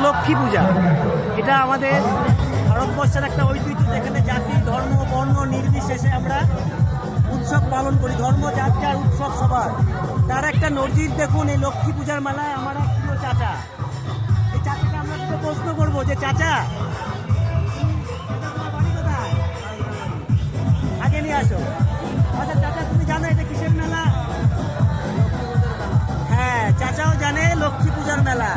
লক্ষ্মী পূজা এটা আমাদের ভারতবর্ষের একটা ঐতিহ্য, যেখানে জাতি ধর্ম বর্ণ নির্বিশেষে আমরা উৎসব পালন করি। ধর্ম যার যার উৎসব সবার, তার একটা নজির দেখুন। এই লক্ষ্মী পূজার মেলায় আমার এক প্রিয় চাচা, এই চাচাকে আমরা একটু প্রশ্ন করবো যে চাচা আগে নিয়ে আসো। আচ্ছা চাচা, তুমি জানো এটা কিসের মেলা? হ্যাঁ, চাচাও জানে লক্ষ্মী পূজার মেলা।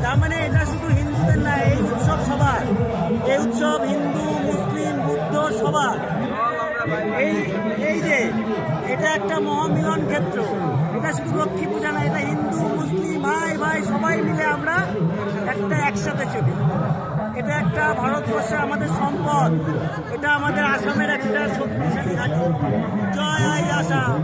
তার মানে এটা শুধু হিন্দুদের না, এই উৎসব সবার। এই উৎসব হিন্দু মুসলিম বুদ্ধ সবার। এই যে এটা একটা মহামিলন ক্ষেত্র। এটা শুধু লক্ষ্মী পূজা না, এটা হিন্দু মুসলিম ভাই ভাই সবাই মিলে আমরা একটা একসাথে চলি। এটা একটা ভারতবর্ষে আমাদের সম্পদ। এটা আমাদের আসামের একটা শক্তিশালী ঘাঁটি। জয় আসাম।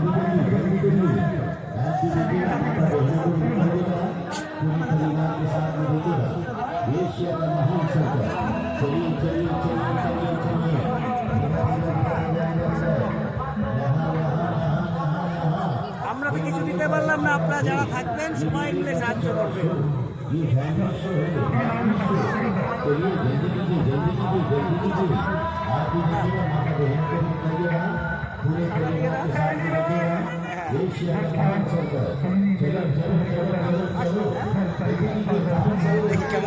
আমরা তো কিছু দিতে পারলাম না, আপনারা যারা থাকবেন সবাই মিলে সাহায্য করবেন।